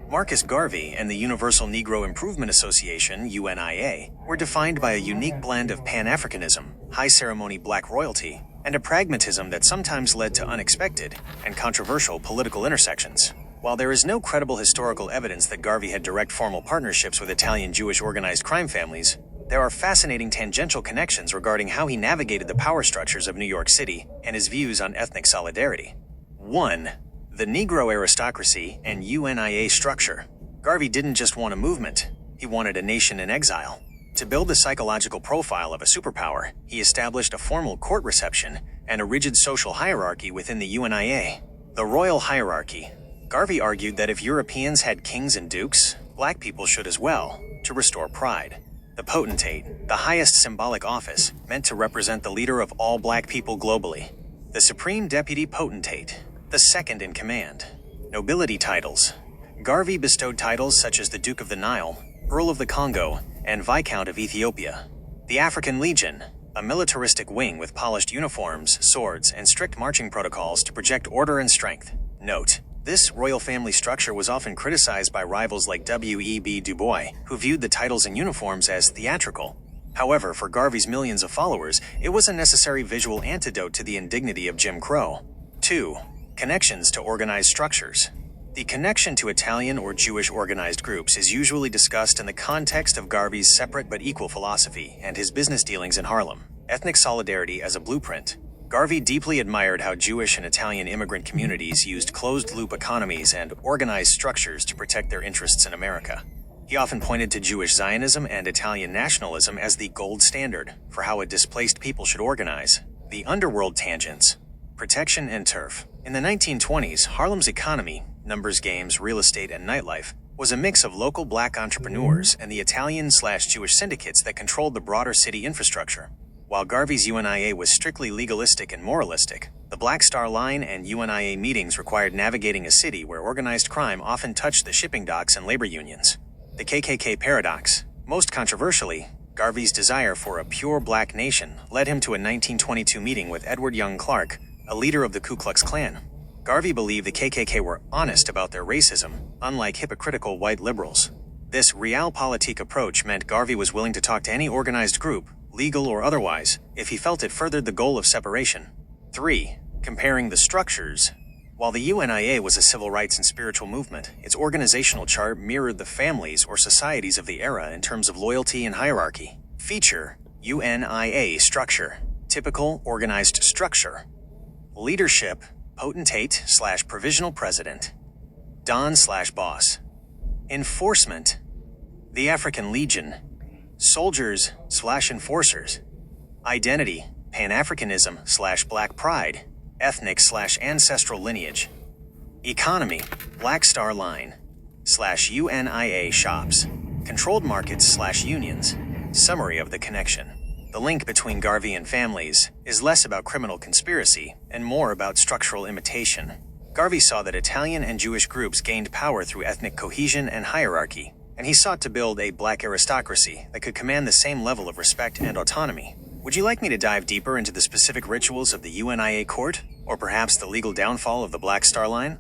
Marcus Garvey and the Universal Negro Improvement Association, UNIA, were defined by a unique blend of Pan-Africanism, high-ceremony black royalty, and a pragmatism that sometimes led to unexpected and controversial political intersections. While there is no credible historical evidence that Garvey had direct formal partnerships with Italian Jewish organized crime families, there are fascinating tangential connections regarding how he navigated the power structures of New York City and his views on ethnic solidarity. 1. The Negro aristocracy and UNIA structure. Garvey didn't just want a movement, he wanted a nation in exile. To build the psychological profile of a superpower, he established a formal court reception and a rigid social hierarchy within the UNIA. The royal hierarchy. Garvey argued that if Europeans had kings and dukes, black people should as well, to restore pride. The potentate, the highest symbolic office, meant to represent the leader of all black people globally. The supreme deputy potentate, the second in command. Nobility titles. Garvey bestowed titles such as the Duke of the Nile, Earl of the Congo, and Viscount of Ethiopia. The African Legion, a militaristic wing with polished uniforms, swords, and strict marching protocols to project order and strength. Note: this royal family structure was often criticized by rivals like W.E.B. Du Bois, who viewed the titles and uniforms as theatrical. However, for Garvey's millions of followers, it was a necessary visual antidote to the indignity of Jim Crow. 2. Connections to organized structures. The connection to Italian or Jewish organized groups is usually discussed in the context of Garvey's separate but equal philosophy and his business dealings in Harlem. Ethnic solidarity as a blueprint. Garvey deeply admired how Jewish and Italian immigrant communities used closed-loop economies and organized structures to protect their interests in America. He often pointed to Jewish Zionism and Italian nationalism as the gold standard for how a displaced people should organize. The underworld tangents. Protection and turf. In the 1920s, Harlem's economy, numbers games, real estate, and nightlife, was a mix of local black entrepreneurs and the Italian/Jewish syndicates that controlled the broader city infrastructure. While Garvey's UNIA was strictly legalistic and moralistic, the Black Star Line and UNIA meetings required navigating a city where organized crime often touched the shipping docks and labor unions. The KKK paradox. Most controversially, Garvey's desire for a pure black nation led him to a 1922 meeting with Edward Young Clark, a leader of the Ku Klux Klan. Garvey believed the KKK were honest about their racism, unlike hypocritical white liberals. This realpolitik approach meant Garvey was willing to talk to any organized group, legal or otherwise, if he felt it furthered the goal of separation. 3. Comparing the structures. While the UNIA was a civil rights and spiritual movement, its organizational chart mirrored the families or societies of the era in terms of loyalty and hierarchy. Feature: UNIA structure. Typical organized structure. Leadership: potentate/provisional president, Don/boss. Enforcement: the African Legion, soldiers/enforcers. Identity: Pan-Africanism/Black Pride, ethnic/ancestral lineage. Economy: Black Star Line/UNIA shops, controlled markets/unions. Summary of the connection. The link between Garvey and families is less about criminal conspiracy and more about structural imitation. Garvey saw that Italian and Jewish groups gained power through ethnic cohesion and hierarchy, and he sought to build a black aristocracy that could command the same level of respect and autonomy. Would you like me to dive deeper into the specific rituals of the UNIA court, or perhaps the legal downfall of the Black Star Line?